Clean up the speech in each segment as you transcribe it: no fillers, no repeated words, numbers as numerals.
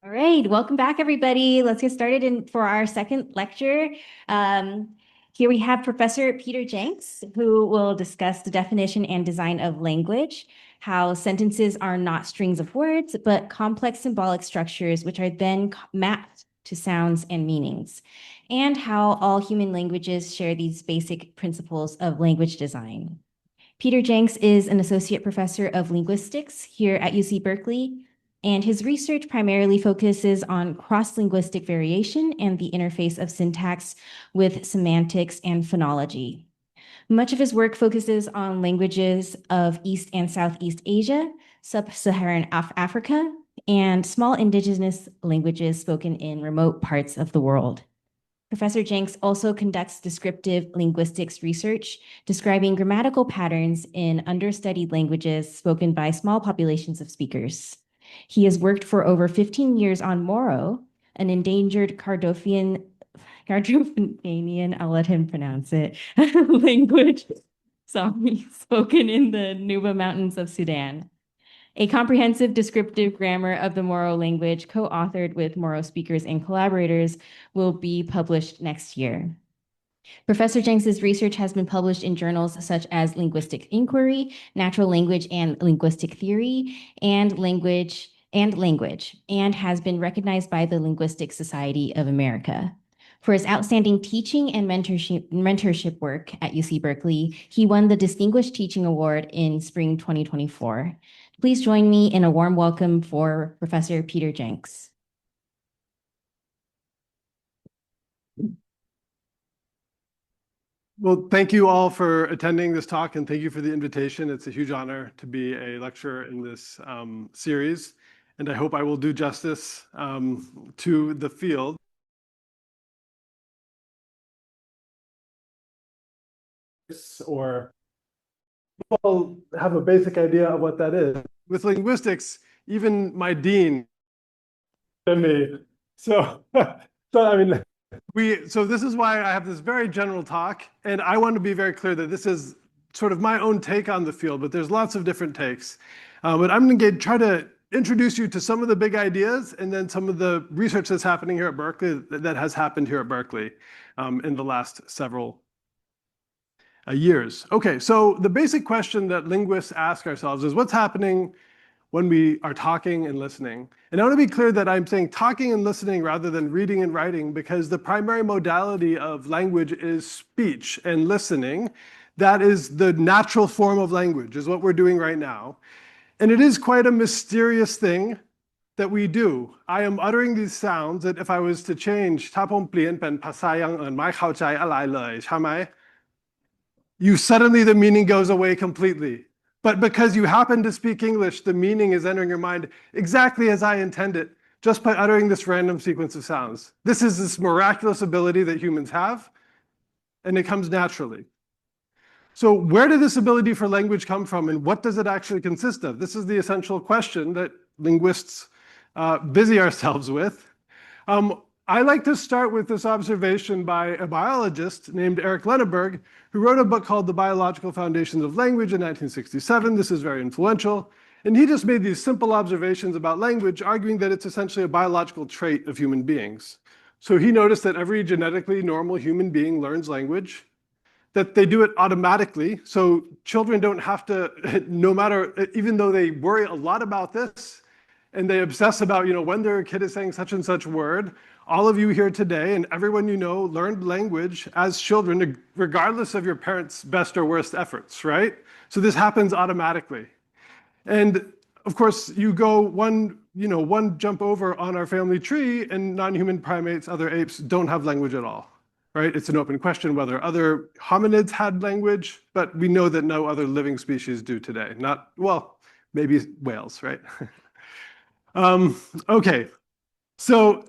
All right, welcome back, everybody. Let's get started for our second lecture. Here we have Professor Peter Jenks, who will discuss the definition and design of language, how sentences are not strings of words, but complex symbolic structures, which are then mapped to sounds and meanings, and how all human languages share these basic principles of language design. Peter Jenks is an associate professor of linguistics here at UC Berkeley, and his research primarily focuses on cross-linguistic variation and the interface of syntax with semantics and phonology. Much of his work focuses on languages of East and Southeast Asia, Sub-Saharan Africa, and small indigenous languages spoken in remote parts of the world. Professor Jenks also conducts descriptive linguistics research, describing grammatical patterns in understudied languages spoken by small populations of speakers. He has worked for over 15 years on Moro, an endangered Kordofanian, I'll let him pronounce it, language, spoken in the Nuba Mountains of Sudan. A comprehensive descriptive grammar of the Moro language, co-authored with Moro speakers and collaborators, will be published next year. Professor Jenks's research has been published in journals such as Linguistic Inquiry, Natural Language and Linguistic Theory, and Language, and has been recognized by the Linguistic Society of America. For his outstanding teaching and mentorship work at UC Berkeley, he won the Distinguished Teaching Award in spring 2024. Please join me in a warm welcome for Professor Peter Jenks. Well, thank you all for attending this talk, and thank you for the invitation. It's a huge honor to be a lecturer in this series, and I hope I will do justice to the field. Or people have a basic idea of what that is. With linguistics, even my dean to me. So I mean, so this is why I have this very general talk, and I want to be very clear that this is sort of my own take on the field, but there's lots of different takes. But I'm going to try to introduce you to some of the big ideas and then some of the research that's happening here at Berkeley, that has happened here at Berkeley in the last several years. Okay, so the basic question that linguists ask ourselves is what's happening when we are talking and listening? And I want to be clear that I'm saying talking and listening rather than reading and writing, because the primary modality of language is speech and listening. That is the natural form of language, is what we're doing right now. And it is quite a mysterious thing that we do. I am uttering these sounds that if I was to change ถ้าผมเปลี่ยนเป็นภาษาอย่างอื่นไม่เข้าใจอะไรเลยใช่ไหม? Suddenly the meaning goes away completely. But because you happen to speak English, the meaning is entering your mind exactly as I intend it, just by uttering this random sequence of sounds. This is this miraculous ability that humans have, and it comes naturally. So where did this ability for language come from, and what does it actually consist of? This is the essential question that linguists busy ourselves with. I like to start with this observation by a biologist named Eric Lenneberg, who wrote a book called The Biological Foundations of Language in 1967. This is very influential. And he just made these simple observations about language, arguing that it's essentially a biological trait of human beings. So he noticed that every genetically normal human being learns language, that they do it automatically. So children don't have to, no matter, even though they worry a lot about this, and they obsess about, when their kid is saying such and such word, all of you here today and everyone you know learned language as children, regardless of your parents' best or worst efforts, right? So this happens automatically. And of course, you go one jump over on our family tree, and non-human primates, other apes, don't have language at all, right? It's an open question whether other hominids had language, but we know that no other living species do today. Well, maybe whales, right? Okay, so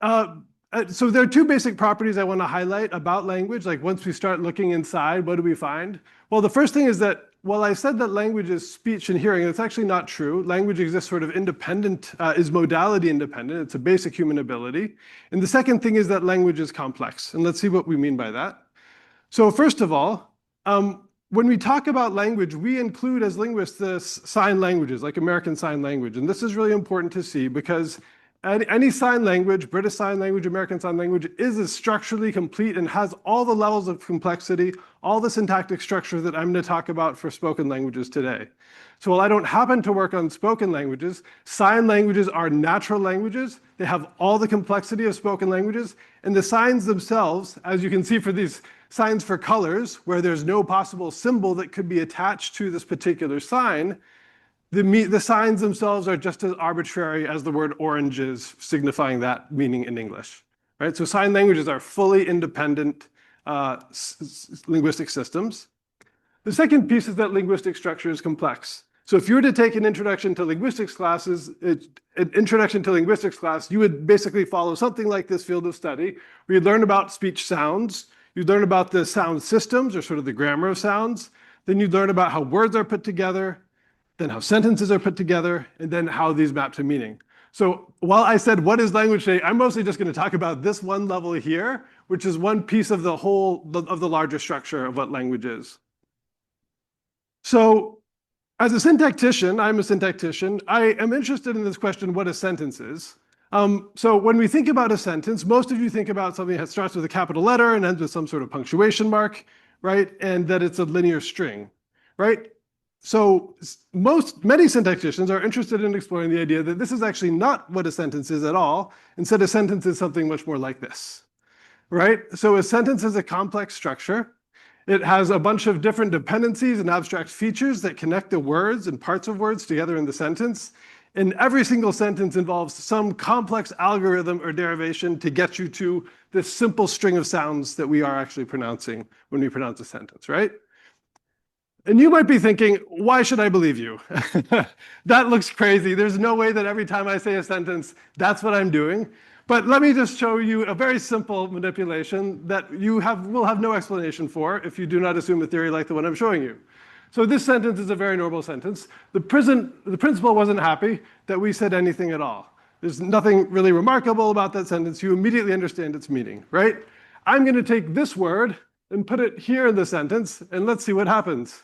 there are two basic properties I want to highlight about language. Like once we start looking inside, what do we find? Well, the first thing is that while I said that language is speech and hearing, that's actually not true. Language exists sort of independent, is modality independent. It's a basic human ability. And the second thing is that language is complex. And let's see what we mean by that. So first of all, when we talk about language, we include as linguists the sign languages, like American Sign Language. And this is really important to see because Any sign language, British Sign Language, American Sign Language, is as structurally complete and has all the levels of complexity, all the syntactic structure that I'm going to talk about for spoken languages today. So while I don't happen to work on spoken languages, sign languages are natural languages. They have all the complexity of spoken languages. And the signs themselves, as you can see for these signs for colors, where there's no possible symbol that could be attached to this particular sign, the signs themselves are just as arbitrary as the word orange is, signifying that meaning in English. Right? So sign languages are fully independent linguistic systems. The second piece is that linguistic structure is complex. So if you were to take an introduction to linguistics class, you would basically follow something like this field of study, where you'd learn about speech sounds, you'd learn about the sound systems, or sort of the grammar of sounds, then you'd learn about how words are put together, then how sentences are put together, and then how these map to meaning. So while I said, what is language today, I'm mostly just going to talk about this one level here, which is one piece of the larger structure of what language is. So as a syntactician, I'm a syntactician, I am interested in this question, what a sentence is. So when we think about a sentence, most of you think about something that starts with a capital letter and ends with some sort of punctuation mark, right? And that it's a linear string, right? So many syntacticians are interested in exploring the idea that this is actually not what a sentence is at all. Instead, a sentence is something much more like this, right? So a sentence is a complex structure. It has a bunch of different dependencies and abstract features that connect the words and parts of words together in the sentence. And every single sentence involves some complex algorithm or derivation to get you to this simple string of sounds that we are actually pronouncing when we pronounce a sentence, right? And you might be thinking, why should I believe you? That looks crazy. There's no way that every time I say a sentence, that's what I'm doing. But let me just show you a very simple manipulation that you will have no explanation for if you do not assume a theory like the one I'm showing you. So this sentence is a very normal sentence. The principal wasn't happy that we said anything at all. There's nothing really remarkable about that sentence. You immediately understand its meaning, right? I'm going to take this word and put it here in the sentence, and let's see what happens.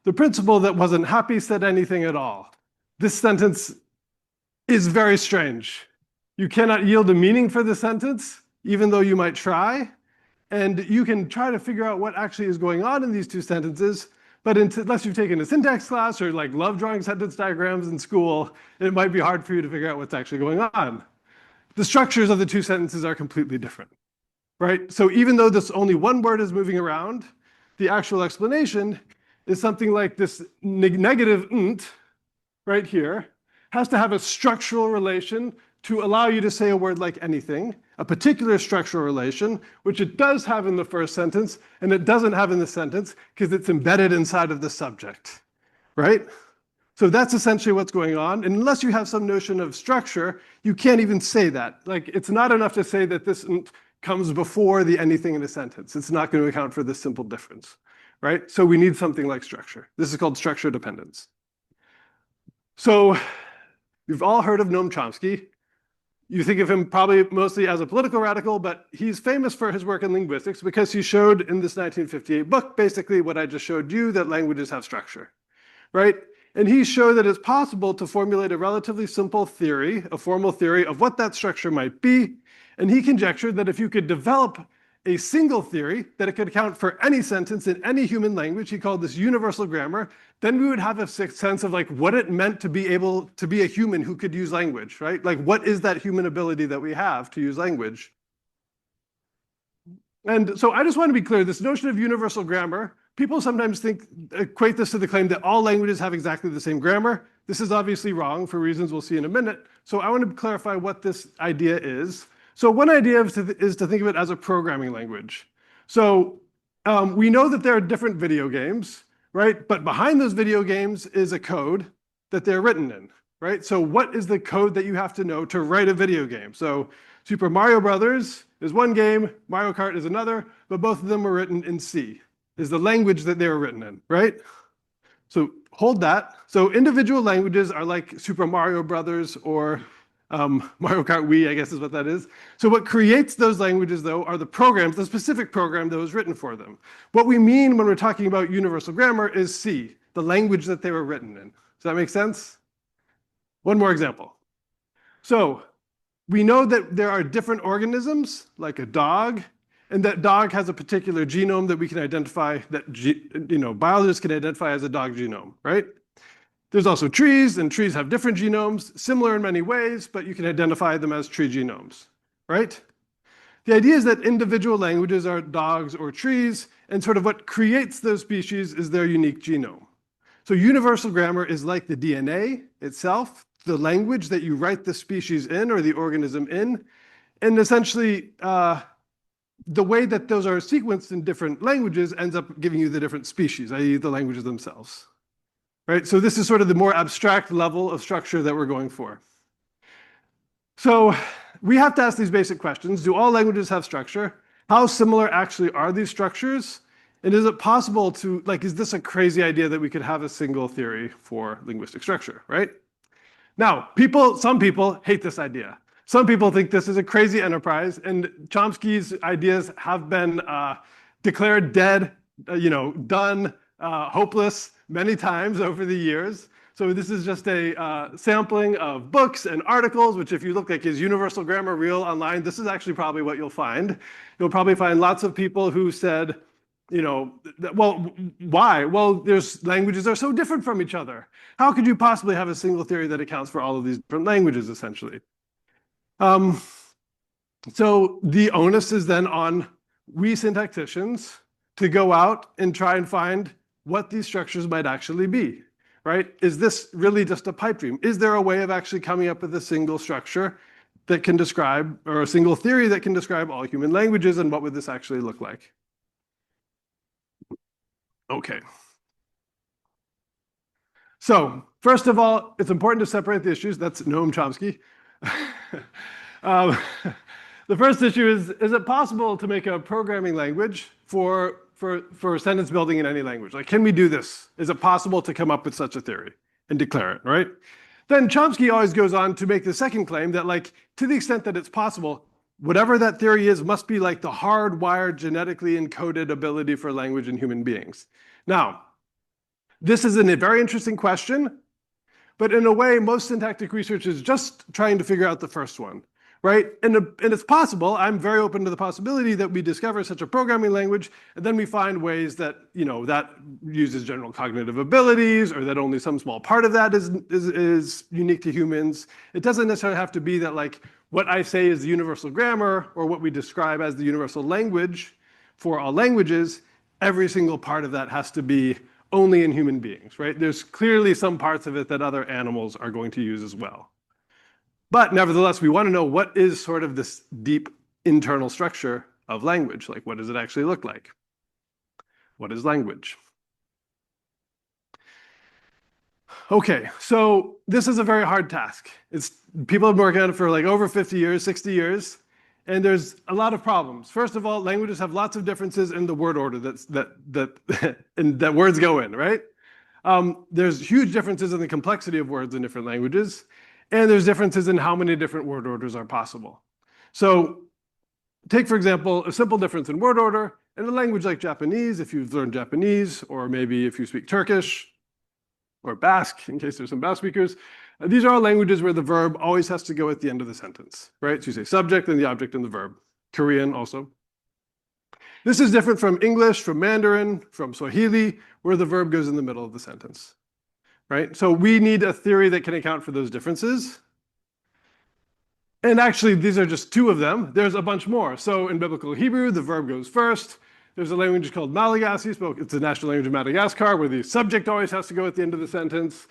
The principal that wasn't happy said anything at all. This sentence is very strange. You cannot yield a meaning for the sentence, even though you might try. And you can try to figure out what actually is going on in these two sentences, but unless you've taken a syntax class or like love drawing sentence diagrams in school, it might be hard for you to figure out what's actually going on. The structures of the two sentences are completely different, right? So even though this only one word is moving around, the actual explanation is something like this negative nt right here has to have a structural relation to allow you to say a word like anything, a particular structural relation, which it does have in the first sentence, and it doesn't have in the sentence because it's embedded inside of the subject, right? So that's essentially what's going on. And unless you have some notion of structure, you can't even say that. Like, it's not enough to say that this nt comes before the anything in a sentence. It's not going to account for this simple difference, right? So we need something like structure. This is called structure dependence. So you've all heard of Noam Chomsky. You think of him probably mostly as a political radical, but he's famous for his work in linguistics because he showed in this 1958 book basically what I just showed you, that languages have structure, right? And he showed that it's possible to formulate a relatively simple theory, a formal theory of what that structure might be. And he conjectured that if you could develop a single theory, that it could account for any sentence in any human language, he called this universal grammar, then we would have a sense of like what it meant to be able to be a human who could use language, right? Like, what is that human ability that we have to use language? And so I just want to be clear, this notion of universal grammar, people sometimes equate this to the claim that all languages have exactly the same grammar. This is obviously wrong for reasons we'll see in a minute. So I want to clarify what this idea is. So one idea is to think of it as a programming language. So we know that there are different video games, right? But behind those video games is a code that they're written in, right? So what is the code that you have to know to write a video game? So Super Mario Brothers is one game, Mario Kart is another, but both of them were written in C, is the language that they were written in, right? So hold that. So individual languages are like Super Mario Brothers or Mario Kart Wii, I guess is what that is. So what creates those languages, though, are the programs, the specific program that was written for them. What we mean when we're talking about universal grammar is C, the language that they were written in. Does that make sense? One more example. So we know that there are different organisms, like a dog, and that dog has a particular genome that we can identify, that biologists can identify as a dog genome, right? There's also trees, and trees have different genomes, similar in many ways, but you can identify them as tree genomes, right? The idea is that individual languages are dogs or trees, and sort of what creates those species is their unique genome. So universal grammar is like the DNA itself, the language that you write the species in or the organism in, and essentially the way that those are sequenced in different languages ends up giving you the different species, i.e. the languages themselves. Right? So this is sort of the more abstract level of structure that we're going for. So we have to ask these basic questions. Do all languages have structure? How similar actually are these structures? And is it possible to, is this a crazy idea that we could have a single theory for linguistic structure, right? Now, some people hate this idea. Some people think this is a crazy enterprise, and Chomsky's ideas have been declared dead, done, hopeless many times over the years. So this is just a sampling of books and articles, which if you look like, is universal grammar real online, this is actually probably what you'll find. You'll probably find lots of people who said, well, why? Well, there's languages are so different from each other. How could you possibly have a single theory that accounts for all of these different languages, essentially? So the onus is then on we syntacticians to go out and try and find what these structures might actually be, right? Is this really just a pipe dream? Is there a way of actually coming up with a single structure that can describe, or a single theory that can describe all human languages, and what would this actually look like? Okay. So first of all, it's important to separate the issues. That's Noam Chomsky. The first issue is it possible to make a programming language for sentence building in any language? Like, can we do this? Is it possible to come up with such a theory and declare it, right? Then Chomsky always goes on to make the second claim that, to the extent that it's possible, whatever that theory is must be like the hardwired, genetically encoded ability for language in human beings. Now, this is a very interesting question, but in a way, most syntactic research is just trying to figure out the first one, right? And it's possible, I'm very open to the possibility that we discover such a programming language, and then we find ways that, that uses general cognitive abilities, or that only some small part of that is unique to humans. It doesn't necessarily have to be that, what I say is the universal grammar, or what we describe as the universal language for all languages, every single part of that has to be only in human beings, right? There's clearly some parts of it that other animals are going to use as well. But nevertheless, we want to know what is sort of this deep internal structure of language. What does it actually look like? What is language? Okay, so this is a very hard task. People have been working on it for over 50 years, 60 years, and there's a lot of problems. First of all, languages have lots of differences in the word order that words go in, right? There's huge differences in the complexity of words in different languages, and there's differences in how many different word orders are possible. So take, for example, a simple difference in word order. In a language like Japanese, if you've learned Japanese, or maybe if you speak Turkish, or Basque, in case there's some Basque speakers, these are all languages where the verb always has to go at the end of the sentence, right? So you say subject, then the object, and the verb. Korean also. This is different from English, from Mandarin, from Swahili, where the verb goes in the middle of the sentence, right? So we need a theory that can account for those differences. And actually, these are just two of them. There's a bunch more. So in Biblical Hebrew, the verb goes first. There's a language called Malagasy. It's the national language of Madagascar, where the subject always has to go at the end of the sentence.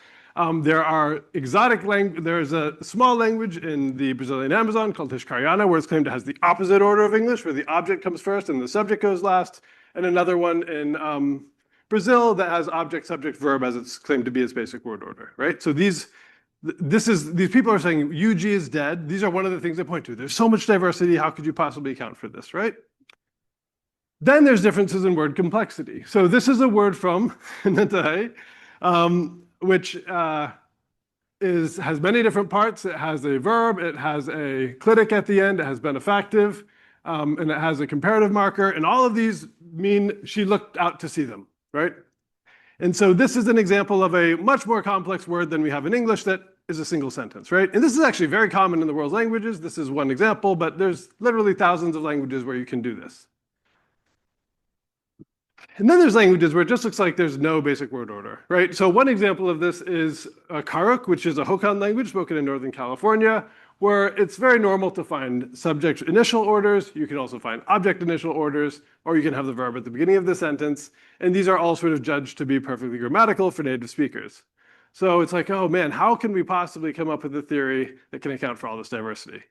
There are exotic languages. There's a small language in the Brazilian Amazon called Tishkariana, where it's claimed it has the opposite order of English, where the object comes first and the subject goes last. And another one in Brazil that has object, subject, verb as it's claimed to be its basic word order, right? So these people are saying UG is dead. These are one of the things they point to. There's so much diversity. How could you possibly account for this, right? Then there's differences in word complexity. So this is a word from Nantahe, which has many different parts. It has a verb, it has a clitic at the end, it has benefactive, and it has a comparative marker. And all of these mean she looked out to see them, right? And so this is an example of a much more complex word than we have in English that is a single sentence, right? And this is actually very common in the world's languages. This is one example, but there's literally thousands of languages where you can do this. And then there's languages where it just looks like there's no basic word order, right? So one example of this is Karuk, which is a Hokan language spoken in Northern California, where it's very normal to find subject initial orders. You can also find object initial orders, or you can have the verb at the beginning of the sentence. And these are all sort of judged to be perfectly grammatical for native speakers. So it's like, oh man, how can we possibly come up with a theory that can account for all this diversity?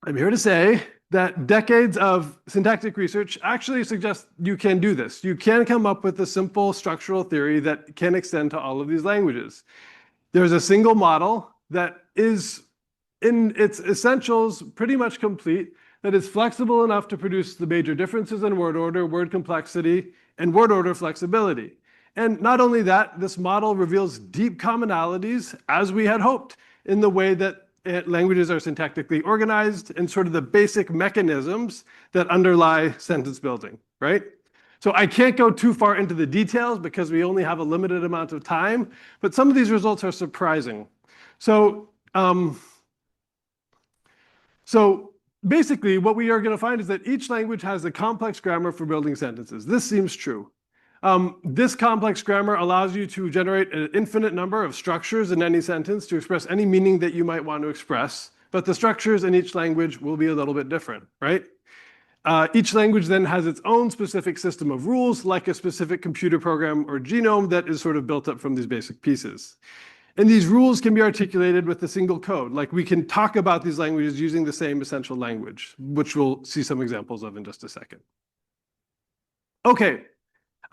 I'm here to say that decades of syntactic research actually suggest you can do this. You can come up with a simple structural theory that can extend to all of these languages. There's a single model that is, in its essentials, pretty much complete, that is flexible enough to produce the major differences in word order, word complexity, and word order flexibility. And not only that, this model reveals deep commonalities, as we had hoped, in the way that languages are syntactically organized and sort of the basic mechanisms that underlie sentence building, right? So I can't go too far into the details because we only have a limited amount of time, but some of these results are surprising. So basically what we are going to find is that each language has a complex grammar for building sentences. This seems true. This complex grammar allows you to generate an infinite number of structures in any sentence to express any meaning that you might want to express, but the structures in each language will be a little bit different, right? Each language then has its own specific system of rules, like a specific computer program or genome that is sort of built up from these basic pieces. And these rules can be articulated with a single code. Like we can talk about these languages using the same essential language, which we'll see some examples of in just a second. Okay.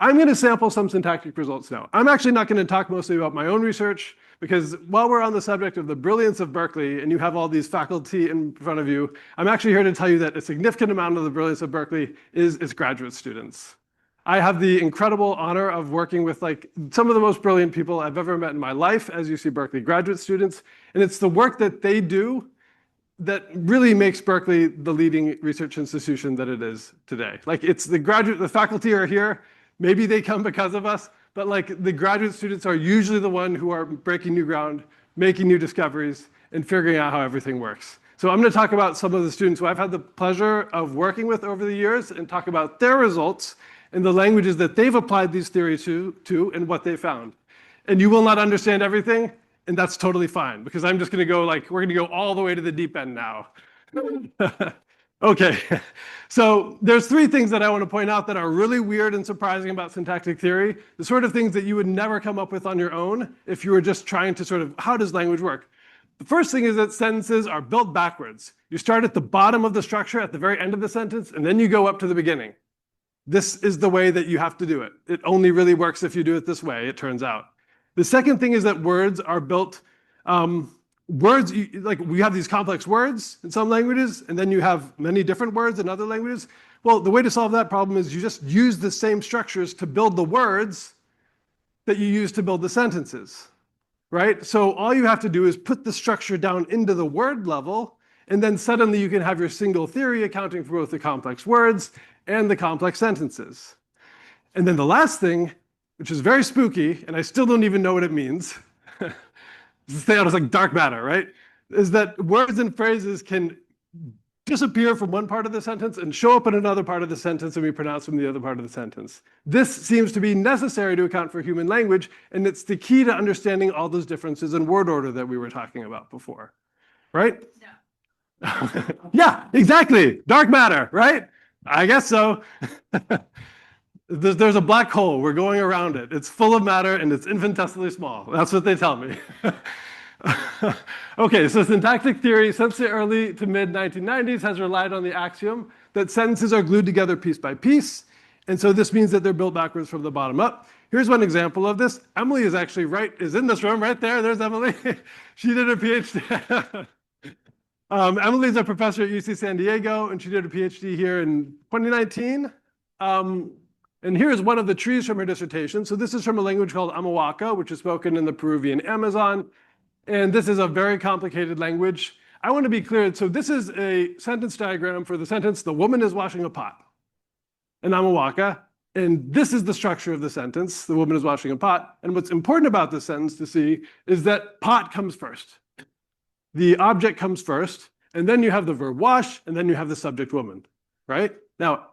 I'm going to sample some syntactic results now. I'm actually not going to talk mostly about my own research because while we're on the subject of the brilliance of Berkeley and you have all these faculty in front of you, I'm actually here to tell you that a significant amount of the brilliance of Berkeley is its graduate students. I have the incredible honor of working with like some of the most brilliant people I've ever met in my life as UC Berkeley graduate students. And it's the work that they do that really makes Berkeley the leading research institution that it is today. Like it's the faculty are here. Maybe they come because of us, but like the graduate students are usually the one who are breaking new ground, making new discoveries, and figuring out how everything works. So I'm going to talk about some of the students who I've had the pleasure of working with over the years and talk about their results and the languages that they've applied these theories to and what they found. And you will not understand everything, and that's totally fine because I'm just going to go we're going to go all the way to the deep end now. Okay, so there's three things that I want to point out that are really weird and surprising about syntactic theory, the sort of things that you would never come up with on your own if you were just trying to sort of, how does language work? The first thing is that sentences are built backwards. You start at the bottom of the structure at the very end of the sentence, and then you go up to the beginning. This is the way that you have to do it. It only really works if you do it this way, it turns out. The second thing is that words are built words, like we have these complex words in some languages, and then you have many different words in other languages. Well, the way to solve that problem is you just use the same structures to build the words that you use to build the sentences, right? So all you have to do is put the structure down into the word level, and then suddenly you can have your single theory accounting for both the complex words and the complex sentences. And then the last thing, which is very spooky, and I still don't even know what it means, this thing is like dark matter, right? Is that words and phrases can disappear from one part of the sentence and show up in another part of the sentence and be pronounced from the other part of the sentence. This seems to be necessary to account for human language, and it's the key to understanding all those differences in word order that we were talking about before, right? Yeah, yeah, exactly. Dark matter, right? I guess so. There's a black hole. We're going around it. It's full of matter and it's infinitesimally small. That's what they tell me. Okay, so syntactic theory since the early to mid 1990s has relied on the axiom that sentences are glued together piece by piece. And so this means that they're built backwards from the bottom up. Here's one example of this. Emily is actually is in this room right there. There's Emily. She did a PhD. Emily's a professor at UC San Diego, and she did a PhD here in 2019. And here's one of the trees from her dissertation. So this is from a language called Amawaka, which is spoken in the Peruvian Amazon. And this is a very complicated language. I want to be clear. So this is a sentence diagram for the sentence, the woman is washing a pot in Amawaka. And this is the structure of the sentence. The woman is washing a pot. And what's important about this sentence to see is that pot comes first. The object comes first, and then you have the verb wash, and then you have the subject woman, right? Now,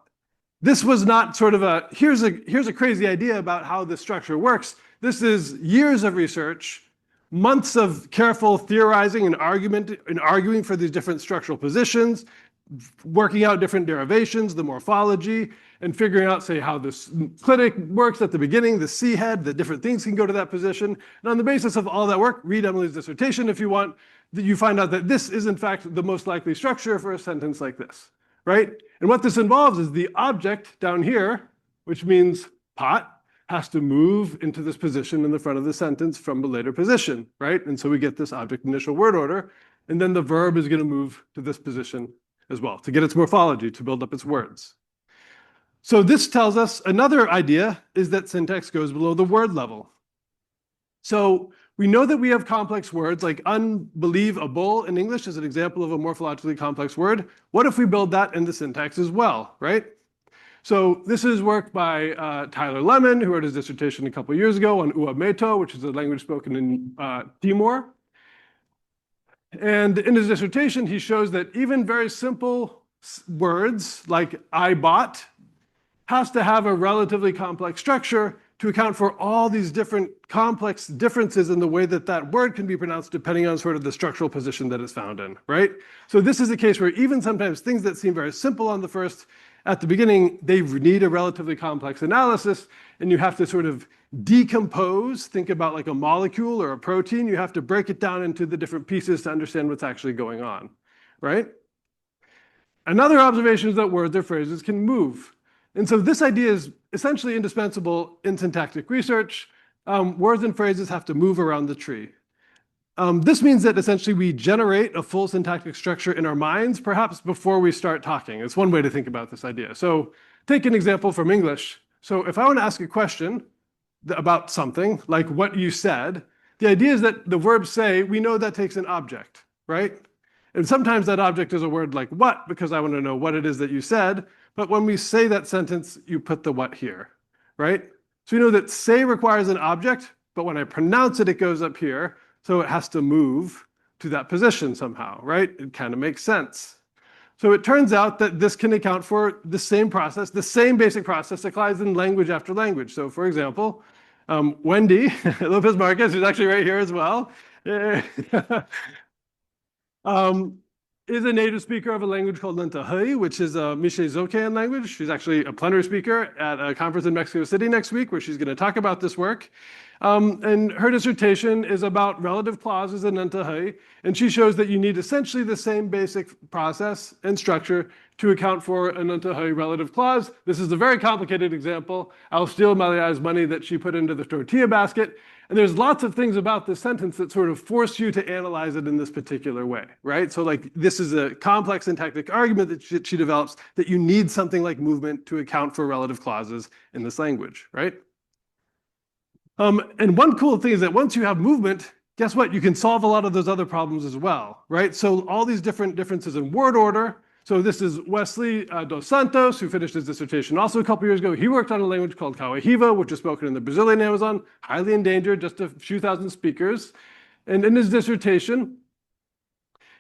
this was not sort of a, here's a crazy idea about how this structure works. This is years of research, months of careful theorizing and arguing for these different structural positions, working out different derivations, the morphology, and figuring out, say, how this clitic works at the beginning, the C head, the different things can go to that position. And on the basis of all that work, read Emily's dissertation if you want, that you find out that this is in fact the most likely structure for a sentence like this, right? And what this involves is the object down here, which means pot, has to move into this position in the front of the sentence from the later position, right? And so we get this object initial word order, and then the verb is going to move to this position as well to get its morphology, to build up its words. So this tells us another idea is that syntax goes below the word level. So we know that we have complex words like unbelievable in English is an example of a morphologically complex word. What if we build that into syntax as well, right? So this is work by Tyler Lemon, who wrote his dissertation a couple of years ago on Uameto, which is a language spoken in Timor. And in his dissertation, he shows that even very simple words like I bought has to have a relatively complex structure to account for all these different complex differences in the way that that word can be pronounced depending on sort of the structural position that it's found in, right? So this is a case where even sometimes things that seem very simple on the first, at the beginning, they need a relatively complex analysis, and you have to sort of decompose, think about like a molecule or a protein. You have to break it down into the different pieces to understand what's actually going on, right? Another observation is that words or phrases can move. And so this idea is essentially indispensable in syntactic research. Words and phrases have to move around the tree. This means that essentially we generate a full syntactic structure in our minds, perhaps before we start talking. It's one way to think about this idea. So take an example from English. So if I want to ask a question about something, like what you said, the idea is that the verb say, we know that takes an object, right? And sometimes that object is a word like what, because I want to know what it is that you said. But when we say that sentence, you put the what here, right? So we know that say requires an object, but when I pronounce it, it goes up here. So it has to move to that position somehow, right? It kind of makes sense. So it turns out that this can account for the same process, the same basic process applies in language after language. So for example, Wendy Lopez Marquez, who's actually right here as well, is a native speaker of a language called Lentahui, which is a Mixe-Zoquean language. She's actually a plenary speaker at a conference in Mexico City next week, where she's going to talk about this work. And her dissertation is about relative clauses in Lentahui, and she shows that you need essentially the same basic process and structure to account for an Lentahui relative clause. This is a very complicated example. I'll steal Malia's money that she put into the tortilla basket. And there's lots of things about this sentence that sort of force you to analyze it in this particular way, right? So like this is a complex syntactic argument that she develops that you need something like movement to account for relative clauses in this language, right? And one cool thing is that once you have movement, guess what? You can solve a lot of those other problems as well, right? So all these different differences in word order. So this is Wesley dos Santos, who finished his dissertation also a couple years ago. He worked on a language called Kauahiva, which is spoken in the Brazilian Amazon, highly endangered, just a few thousand speakers. And in his dissertation,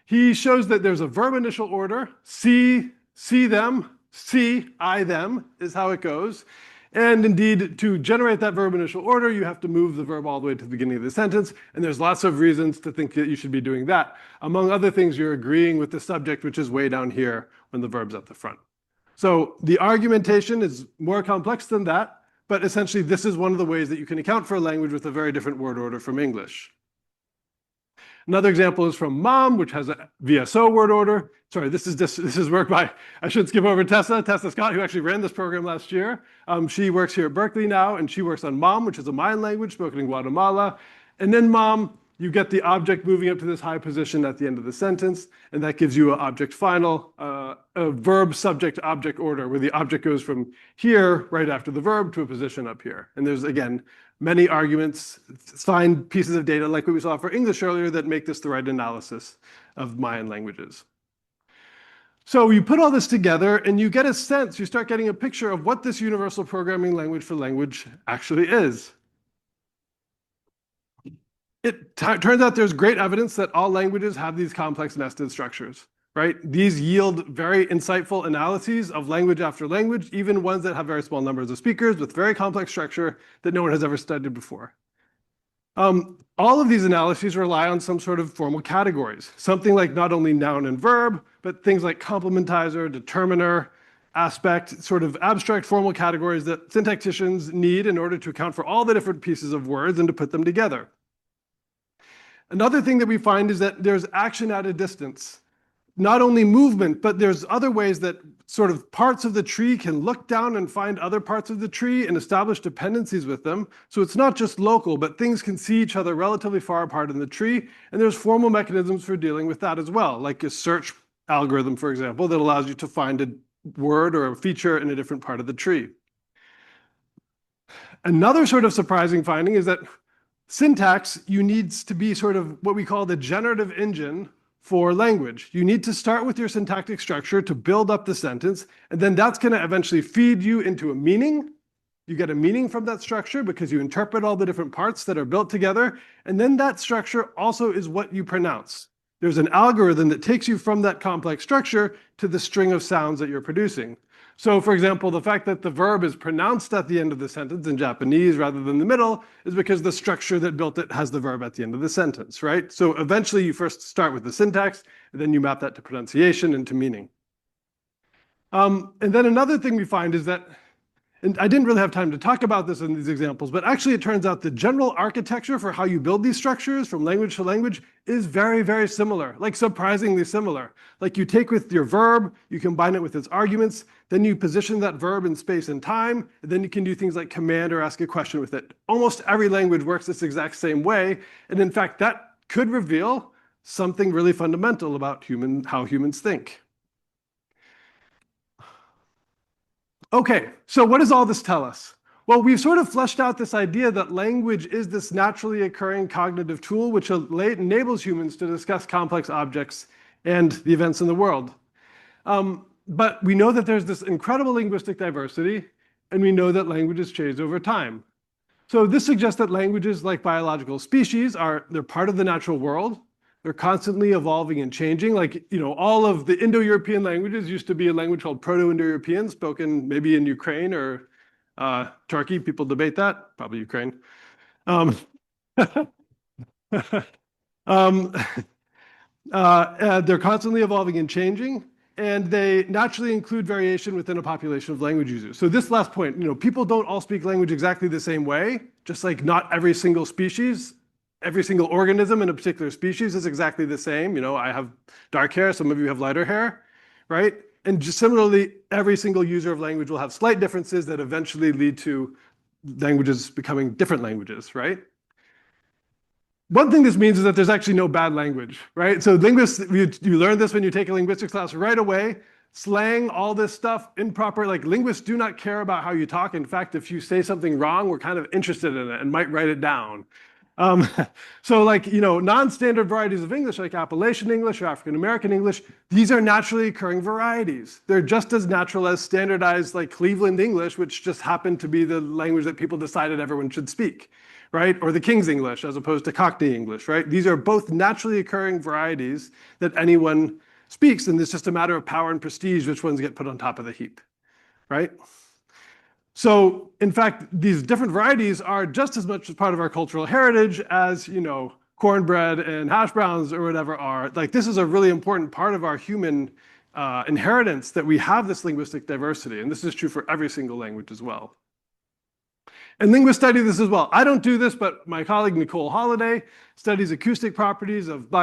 he shows that there's a verb initial order, see them, see, I them, is how it goes. And indeed, to generate that verb initial order, you have to move the verb all the way to the beginning of the sentence. And there's lots of reasons to think that you should be doing that. Among other things, you're agreeing with the subject, which is way down here when the verb's at the front. So the argumentation is more complex than that. But essentially, this is one of the ways that you can account for a language with a very different word order from English. Another example is from mom, which has a VSO word order. Sorry, this is work by, I should skip over Tessa Scott, who actually ran this program last year. She works here at Berkeley now, and she works on mom, which is a Mayan language spoken in Guatemala. And then mom, you get the object moving up to this high position at the end of the sentence, and that gives you an object final, a verb subject object order, where the object goes from here right after the verb to a position up here. And there's, again, many arguments, find pieces of data like what we saw for English earlier that make this the right analysis of Mayan languages. So you put all this together and you get a sense, you start getting a picture of what this universal programming language for language actually is. It turns out there's great evidence that all languages have these complex nested structures, right? These yield very insightful analyses of language after language, even ones that have very small numbers of speakers with very complex structure that no one has ever studied before. All of these analyses rely on some sort of formal categories, something like not only noun and verb, but things like complementizer, determiner, aspect, sort of abstract formal categories that syntacticians need in order to account for all the different pieces of words and to put them together. Another thing that we find is that there's action at a distance. Not only movement, but there's other ways that sort of parts of the tree can look down and find other parts of the tree and establish dependencies with them. So it's not just local, but things can see each other relatively far apart in the tree. And there's formal mechanisms for dealing with that as well, like a search algorithm, for example, that allows you to find a word or a feature in a different part of the tree. Another sort of surprising finding is that syntax, you need to be sort of what we call the generative engine for language. You need to start with your syntactic structure to build up the sentence, and then that's going to eventually feed you into a meaning. You get a meaning from that structure because you interpret all the different parts that are built together, and then that structure also is what you pronounce. There's an algorithm that takes you from that complex structure to the string of sounds that you're producing. So, for example, the fact that the verb is pronounced at the end of the sentence in Japanese rather than the middle is because the structure that built it has the verb at the end of the sentence, right? So eventually you first start with the syntax, and then you map that to pronunciation and to meaning. And then another thing we find is that, and I didn't really have time to talk about this in these examples, but actually it turns out the general architecture for how you build these structures from language to language is very, very similar, like surprisingly similar. Like you take with your verb, you combine it with its arguments, then you position that verb in space and time, and then you can do things like command or ask a question with it. Almost every language works this exact same way, and in fact, that could reveal something really fundamental about how humans think. Okay, so what does all this tell us? Well, we've sort of fleshed out this idea that language is this naturally occurring cognitive tool which enables humans to discuss complex objects and the events in the world. But we know that there's this incredible linguistic diversity, and we know that languages change over time. So this suggests that languages, like biological species, they're part of the natural world. They're constantly evolving and changing. Like, all of the Indo-European languages used to be a language called Proto-Indo-European, spoken maybe in Ukraine or Turkey. People debate that, probably Ukraine. Um, they're constantly evolving and changing, and they naturally include variation within a population of language users. So this last point, people don't all speak language exactly the same way, just like not every single species. Every single organism in a particular species is exactly the same. I have dark hair, some of you have lighter hair, right? And just similarly, every single user of language will have slight differences that eventually lead to languages becoming different languages, right? One thing this means is that there's actually no bad language, right? So linguists, you learn this when you take a linguistics class right away. Slang, all this stuff, improper, like linguists do not care about how you talk. In fact, if you say something wrong, we're kind of interested in it and might write it down. So like, non-standard varieties of English, like Appalachian English or African American English, these are naturally occurring varieties. They're just as natural as standardized like Cleveland English, which just happened to be the language that people decided everyone should speak, right? Or the King's English as opposed to Cockney English, right? These are both naturally occurring varieties that anyone speaks, and it's just a matter of power and prestige which ones get put on top of the heap, right? So, in fact, these different varieties are just as much a part of our cultural heritage as, cornbread and hash browns or whatever are. Like, this is a really important part of our human inheritance that we have this linguistic diversity. And this is true for every single language as well. And linguists study this as well. I don't do this, but my colleague Nicole Holliday studies acoustic properties of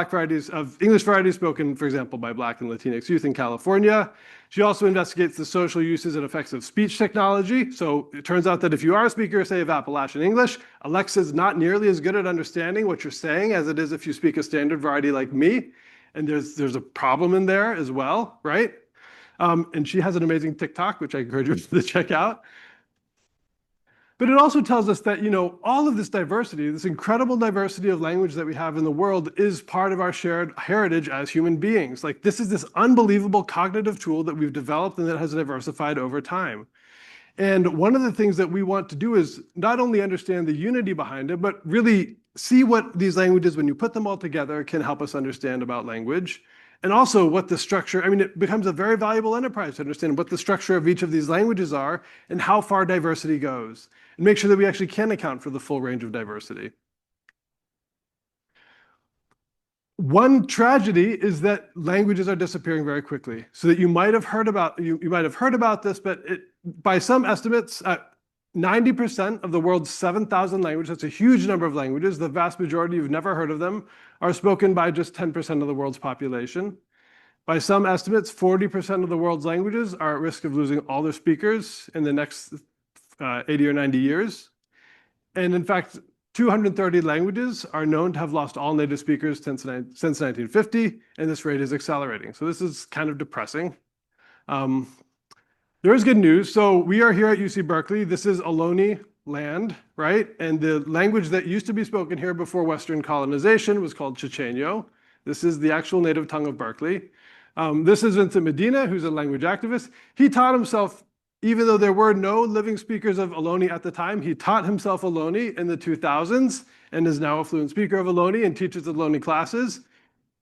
English varieties spoken, for example, by Black and Latinx youth in California. She also investigates the social uses and effects of speech technology. So it turns out that if you are a speaker, say, of Appalachian English, Alexa's not nearly as good at understanding what you're saying as it is if you speak a standard variety like me. And there's a problem in there as well, right? And she has an amazing TikTok, which I encourage you to check out. But it also tells us that, all of this diversity, this incredible diversity of language that we have in the world is part of our shared heritage as human beings. Like this is this unbelievable cognitive tool that we've developed and that has diversified over time. And one of the things that we want to do is not only understand the unity behind it, but really see what these languages, when you put them all together, can help us understand about language. And also what the structure, it becomes a very valuable enterprise to understand what the structure of each of these languages are and how far diversity goes, and make sure that we actually can account for the full range of diversity. One tragedy is that languages are disappearing very quickly. So that you might have heard about this, but by some estimates, 90% of the world's 7,000 languages, that's a huge number of languages, the vast majority, you've never heard of them, are spoken by just 10% of the world's population. By some estimates, 40% of the world's languages are at risk of losing all their speakers in the next 80 or 90 years. And in fact, 230 languages are known to have lost all native speakers since 1950, and this rate is accelerating. So this is kind of depressing. There is good news. So we are here at UC Berkeley. This is Ohlone land, right? And the language that used to be spoken here before Western colonization was called Chochenyo. This is the actual native tongue of Berkeley. This is Vincent Medina, who's a language activist. He taught himself, even though there were no living speakers of Ohlone at the time, he taught himself Ohlone in the 2000s and is now a fluent speaker of Ohlone and teaches Ohlone classes.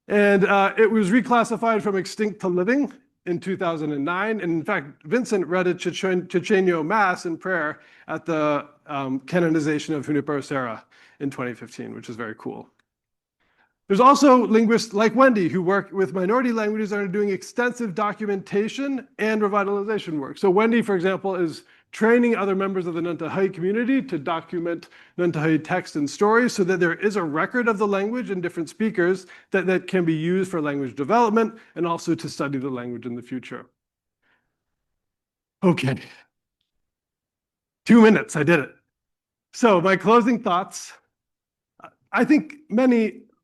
And it was reclassified from extinct to living in 2009. And in fact, Vincent read a Chochenyo mass in prayer at the canonization of Junipero Serra in 2015, which is very cool. There's also linguists like Wendy who work with minority languages and are doing extensive documentation and revitalization work. So Wendy, for example, is training other members of the Nantahala community to document Nantahala text and stories so that there is a record of the language and different speakers that can be used for language development and also to study the language in the future. Okay. 2 minutes, I did it. So my closing thoughts. I think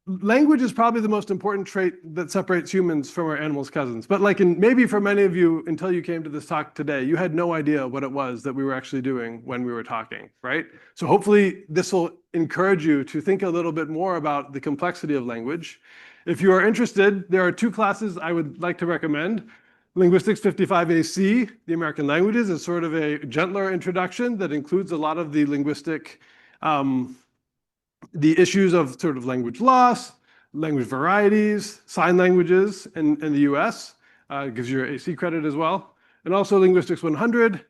language is probably the most important trait that separates humans from our animals' cousins. But maybe for many of you, until you came to this talk today, you had no idea what it was that we were actually doing when we were talking, right? So hopefully this will encourage you to think a little bit more about the complexity of language. If you are interested, there are 2 classes I would like to recommend. Linguistics 55AC, the American languages, is sort of a gentler introduction that includes a lot of the linguistic the issues of sort of language loss, language varieties, sign languages in the US, gives you your AC credit as well. And also Linguistics 100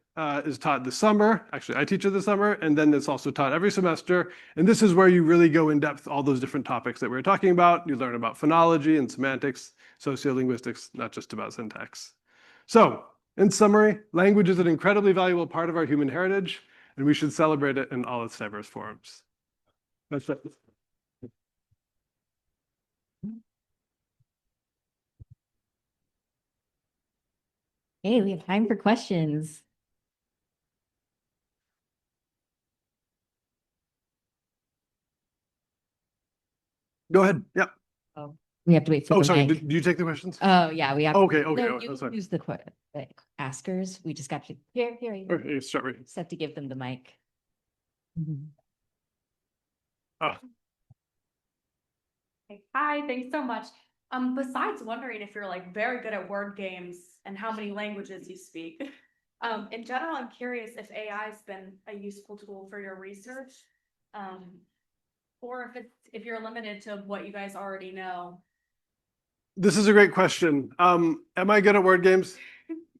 is taught this summer. Actually, I teach it this summer, and then it's also taught every semester. And this is where you really go in depth, all those different topics that we were talking about. You learn about phonology and semantics, sociolinguistics, not just about syntax. So in summary, language is an incredibly valuable part of our human heritage, and we should celebrate it in all its diverse forms. That's it. Hey, we have time for questions. Go ahead. Yep. Oh, we have to wait for Oh, the sorry. mic. Did you take the questions? Oh, yeah, we have. Okay. No, Okay. you Oh, can sorry. use the askers. We just got to here. Okay, you start reading. Just have to give them the mic. Oh. Hi, thanks so much. Besides wondering if you're very good at word games and how many languages you speak, in general, I'm curious if AI has been a useful tool for your research, or if you're limited to what you guys already know. This is a great question. Am I good at word games?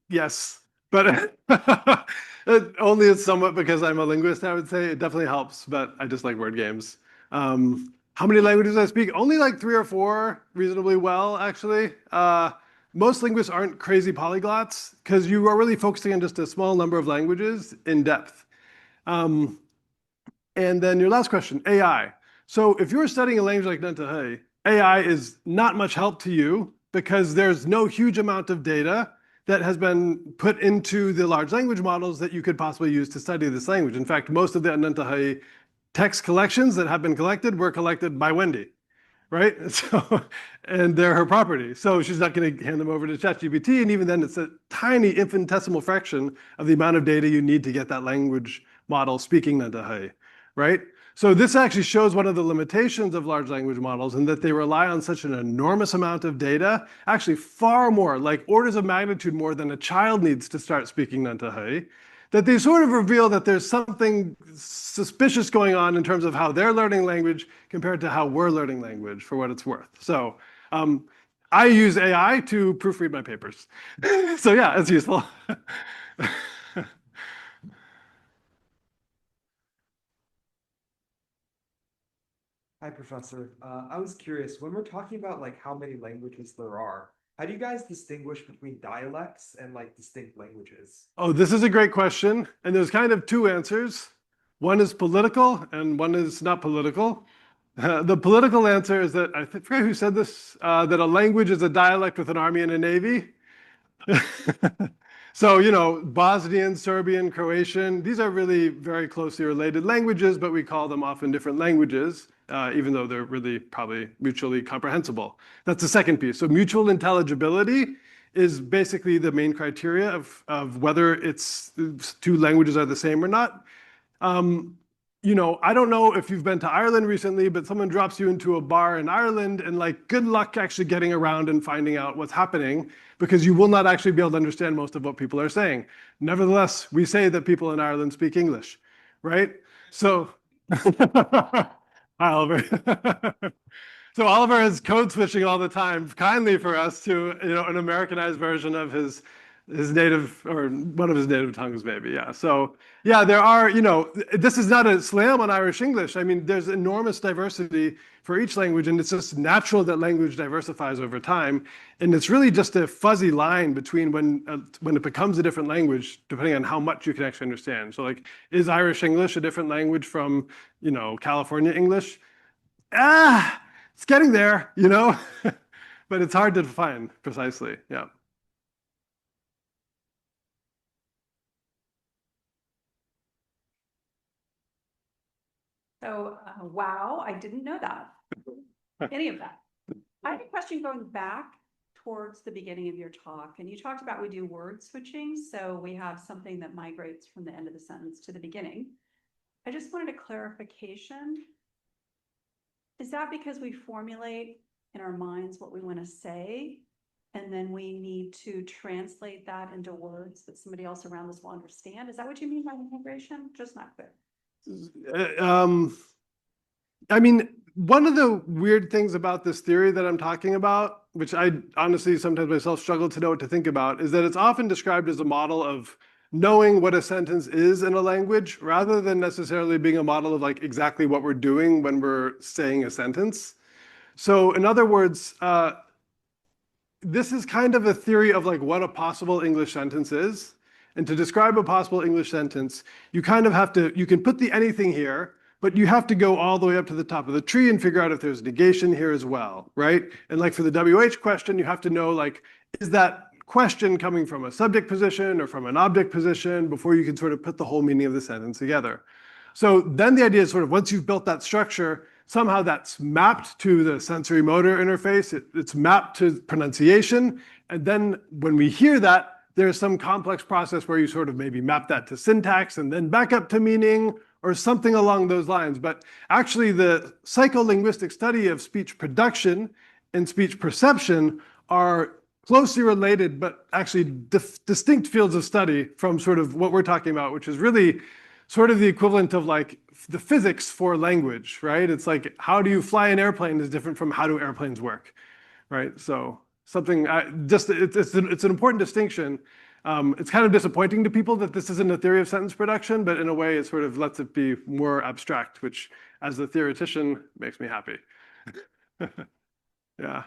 Yes, but only it's somewhat because I'm a linguist, I would say. It definitely helps, but I just like word games. How many languages I speak? Only 3 or 4 reasonably well, actually. Most linguists aren't crazy polyglots because you are really focusing on just a small number of languages in depth. And then your last question, AI. So if you're studying a language like Nantahala, AI is not much help to you because there's no huge amount of data that has been put into the large language models that you could possibly use to study this language. In fact, most of the Nantahala text collections that have been collected were collected by Wendy, right? So, and they're her property. So she's not going to hand them over to ChatGPT. And even then, it's a tiny infinitesimal fraction of the amount of data you need to get that language model speaking Nantahe, right? So this actually shows one of the limitations of large language models in that they rely on such an enormous amount of data, actually far more, like orders of magnitude more than a child needs to start speaking Nantahe, that they sort of reveal that there's something suspicious going on in terms of how they're learning language compared to how we're learning language, for what it's worth. So I use AI to proofread my papers. So yeah, it's useful. Hi, Professor. I was curious, when we're talking about like how many languages there are, how do you guys distinguish between dialects and like distinct languages? Oh, this is a great question. And there's kind of two answers. One is political and one is not political. The political answer is that, I forget who said this, that a language is a dialect with an army and a navy. So, you know, Bosnian, Serbian, Croatian, these are really very closely related languages, but we call them often different languages, even though they're really probably mutually comprehensible. That's the second piece. So mutual intelligibility is basically the main criteria of whether it's two languages are the same or not. You know, I don't know if you've been to Ireland recently, but someone drops you into a bar in Ireland and like, good luck actually getting around and finding out what's happening because you will not actually be able to understand most of what people are saying. Nevertheless, we say that people in Ireland speak English, right? So, hi, Oliver. So Oliver is code switching all the time, kindly for us to, you know, an Americanized version of his native, or one of his native tongues, maybe. Yeah. So yeah, there are, you know, this is not a slam on Irish English. I mean, there's enormous diversity for each language, and it's just natural that language diversifies over time. And it's really just a fuzzy line between when it becomes a different language, depending on how much you can actually understand. So like, is Irish English a different language from, you know, California English? It's getting there, you know, but it's hard to define precisely. Yeah. So, wow, I didn't know that, any of that. I have a question going back towards the beginning of your talk, and you talked about we do word switching, so we have something that migrates from the end of the sentence to the beginning. I just wanted a clarification. Is that because we formulate in our minds what we want to say, and then we need to translate that into words that somebody else around us will understand? Is that what you mean by migration? Just not clear. I mean, one of the weird things about this theory that I'm talking about, which I honestly sometimes myself struggle to know what to think about, is that it's often described as a model of knowing what a sentence is in a language, rather than necessarily being a model of like exactly what we're doing when we're saying a sentence. So in other words, this is kind of a theory of like what a possible English sentence is. And to describe a possible English sentence, you kind of have to, you can put the anything here, but you have to go all the way up to the top of the tree and figure out if there's negation here as well, right? And like for the WH question, you have to know like, is that question coming from a subject position or from an object position before you can sort of put the whole meaning of the sentence together. So then the idea is sort of once you've built that structure, somehow that's mapped to the sensory motor interface, it's mapped to pronunciation. And then when we hear that, there's some complex process where you sort of maybe map that to syntax and then back up to meaning or something along those lines. But actually the psycholinguistic study of speech production and speech perception are closely related, but actually distinct fields of study from sort of what we're talking about, which is really sort of the equivalent of like the physics for language, right? It's like, how do you fly an airplane is different from how do airplanes work, right? So something, it's an important distinction. It's kind of disappointing to people that this isn't a theory of sentence production, but in a way it sort of lets it be more abstract, which as a theoretician makes me happy. Yeah.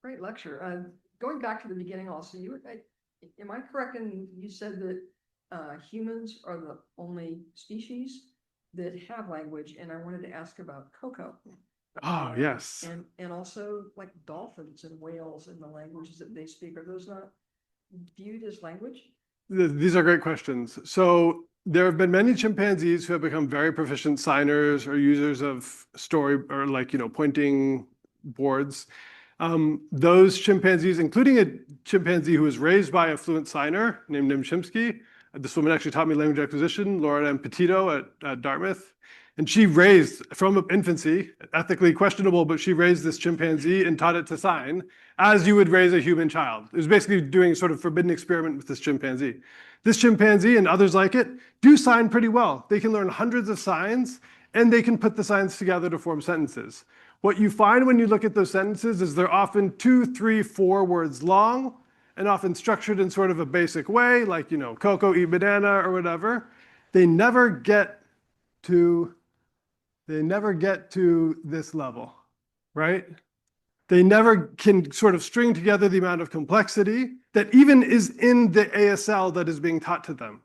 Great lecture. Going back to the beginning also, am I correct in you said that humans are the only species that have language, and I wanted to ask about cocoa. Oh, yes. And also like dolphins and whales and the languages that they speak, are those not viewed as language? These are great questions. So there have been many chimpanzees who have become very proficient signers or users of story or like, you know, pointing boards. Those chimpanzees, including a chimpanzee who was raised by a fluent signer named Nimshimsky. This woman actually taught me language acquisition, Laura M. Petito at Dartmouth. And she raised, from infancy, ethically questionable, but she raised this chimpanzee and taught it to sign as you would raise a human child. It was basically doing a sort of forbidden experiment with this chimpanzee. This chimpanzee and others like it do sign pretty well. They can learn hundreds of signs, and they can put the signs together to form sentences. What you find when you look at those sentences is they're often 2, 3, 4 words long, and often structured in sort of a basic way, like, Coco, eat banana, or whatever. They never get to this level, right? They never can sort of string together the amount of complexity that even is in the ASL that is being taught to them,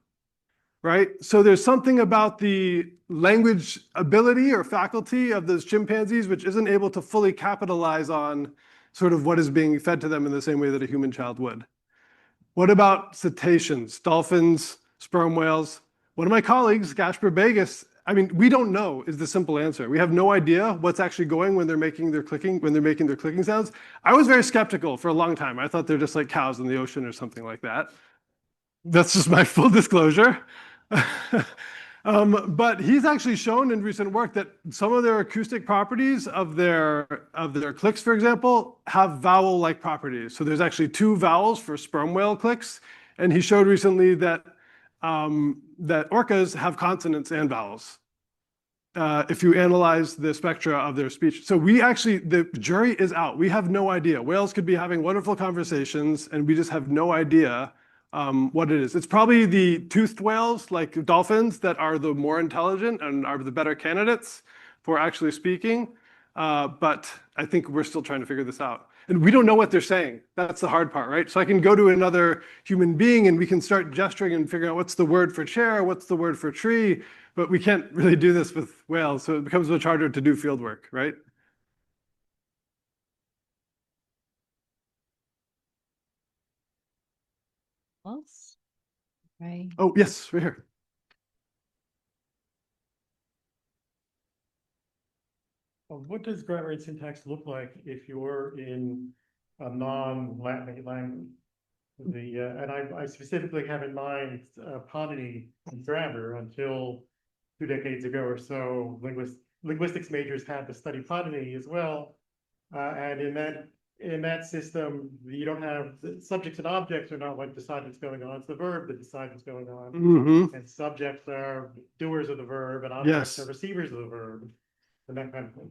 right? So there's something about the language ability or faculty of those chimpanzees which isn't able to fully capitalize on sort of what is being fed to them in the same way that a human child would. What about cetaceans, dolphins, sperm whales? One of my colleagues, Gasper Begas, we don't know is the simple answer. We have no idea what's actually going when they're making their clicking sounds. I was very skeptical for a long time. I thought they're just like cows in the ocean or something like that. That's just my full disclosure. But he's actually shown in recent work that some of their acoustic properties of their clicks, for example, have vowel-like properties. So there's actually 2 vowels for sperm whale clicks, and he showed recently that orcas have consonants and vowels. If you analyze the spectra of their speech. So the jury is out. We have no idea. Whales could be having wonderful conversations, and we just have no idea what it is. It's probably the toothed whales, like dolphins, that are the more intelligent and are the better candidates for actually speaking. But I think we're still trying to figure this out. And we don't know what they're saying. That's the hard part, right? So I can go to another human being and we can start gesturing and figuring out what's the word for chair, what's the word for tree, but we can't really do this with whales. So it becomes much harder to do field work, right? Else? Right. Oh, yes, right here. What does grammar and syntax look like if you're in a non-Latin language? And I specifically have in mind Panini grammar until 2 decades ago or so. Linguistics majors had to study Panini as well, and in that system, you don't have the subjects and objects are not what decide what's going on. It's the verb that decides what's going on, and subjects are doers of the verb, and objects are receivers of the verb, and that kind of thing.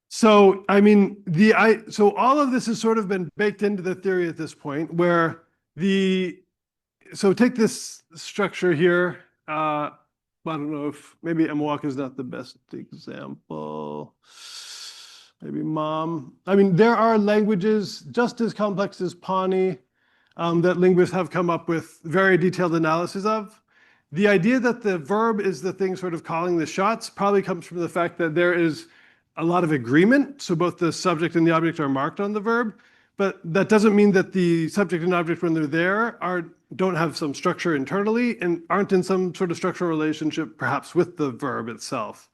So, so all of this has sort of been baked into the theory at this point, where so take this structure here. I don't know if maybe Mwaka is not the best example. Maybe mom. There are languages just as complex as Pawnee that linguists have come up with very detailed analysis of. The idea that the verb is the thing sort of calling the shots probably comes from the fact that there is a lot of agreement. So both the subject and the object are marked on the verb, but that doesn't mean that the subject and object, when they're there, don't have some structure internally and aren't in some sort of structural relationship, perhaps with the verb itself.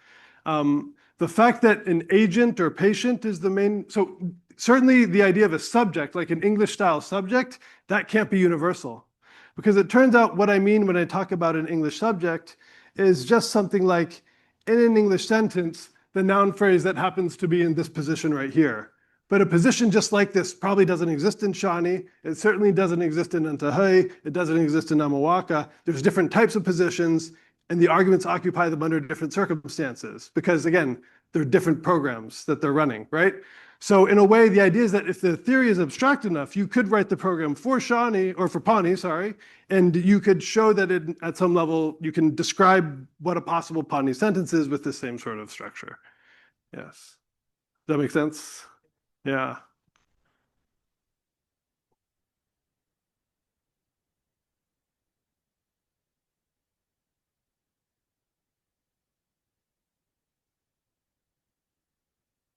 The fact that an agent or patient is the main, so certainly the idea of a subject, like an English style subject, that can't be universal. Because it turns out what I mean when I talk about an English subject is just something like, in an English sentence, the noun phrase that happens to be in this position right here. But a position just like this probably doesn't exist in Shawnee. It certainly doesn't exist in Nantahay. It doesn't exist in Namawaka. There's different types of positions, and the arguments occupy them under different circumstances. Because again, they're different programs that they're running, right? So in a way, the idea is that if the theory is abstract enough, you could write the program for Shawnee, or for Pawnee, sorry, and you could show that at some level, you can describe what a possible Pawnee sentence is with the same sort of structure. Yes. Does that make sense? Yeah.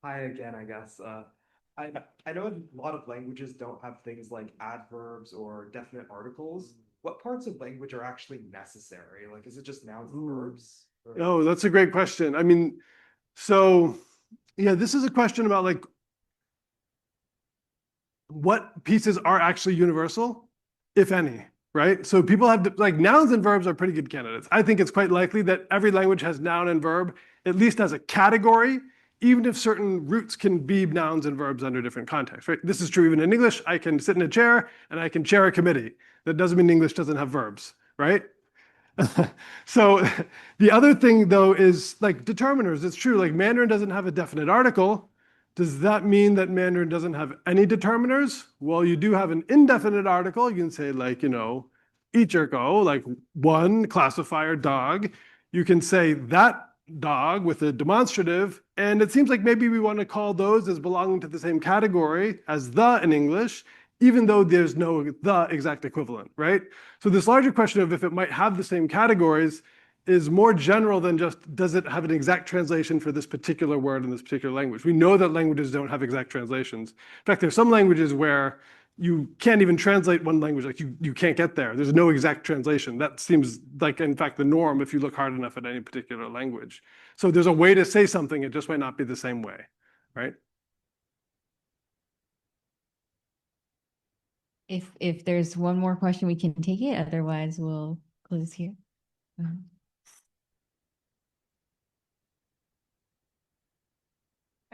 Hi again, I guess. I know a lot of languages don't have things like adverbs or definite articles. What parts of language are actually necessary? Like, is it just nouns and verbs? Oh, that's a great question. I mean, so yeah, this is a question about like, what pieces are actually universal, if any, right? So people have, like, nouns and verbs are pretty good candidates. I think it's quite likely that every language has noun and verb, at least as a category, even if certain roots can be nouns and verbs under different contexts, right? This is true even in English. I can sit in a chair and I can chair a committee. That doesn't mean English doesn't have verbs, right? So the other thing, though, is like determiners. It's true, like Mandarin doesn't have a definite article. Does that mean that Mandarin doesn't have any determiners? Well, you do have an indefinite article. You can say, like, ichirko, like one classifier dog. You can say that dog with a demonstrative. And it seems like maybe we want to call those as belonging to the same category as the in English, even though there's no the exact equivalent, right? So this larger question of if it might have the same categories is more general than just, does it have an exact translation for this particular word in this particular language? We know that languages don't have exact translations. In fact, there's some languages where you can't even translate one language, like you can't get there. There's no exact translation. That seems like, in fact, the norm if you look hard enough at any particular language. So there's a way to say something, it just might not be the same way, right? If there's one more question, we can take it. Otherwise, we'll close here.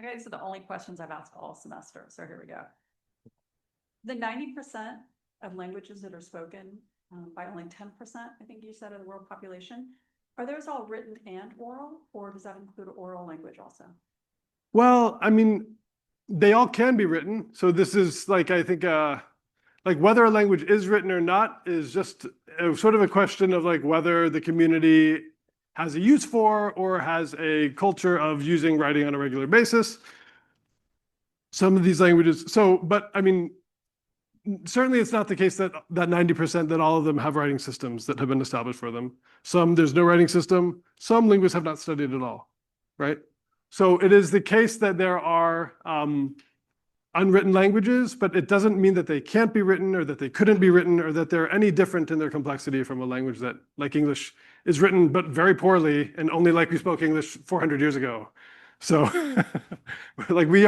Okay, these are the only questions I've asked all semester, so here we go. The 90% of languages that are spoken by only 10%, I think you said, of the world population, are those all written and oral, or does that include oral language also? Well, I mean, they all can be written. So this is like, I think, like whether a language is written or not is just sort of a question of like whether the community has a use for or has a culture of using writing on a regular basis. Some of these languages, but I mean, certainly it's not the case that 90% that all of them have writing systems that have been established for them. Some, there's no writing system. Some linguists have not studied at all, right? So it is the case that there are unwritten languages, but it doesn't mean that they can't be written or that they couldn't be written or that they're any different in their complexity from a language that, like English, is written but very poorly and only like we spoke English 400 years ago. So like we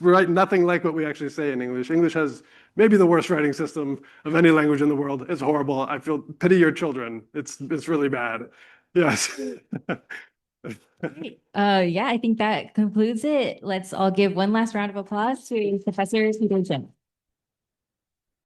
write nothing like what we actually say in English. English has maybe the worst writing system of any language in the world. It's horrible. I feel pity your children. It's really bad. Yes. Great. Yeah, I think that concludes it. Let's all give one last round of applause to Professor Peter Jenks.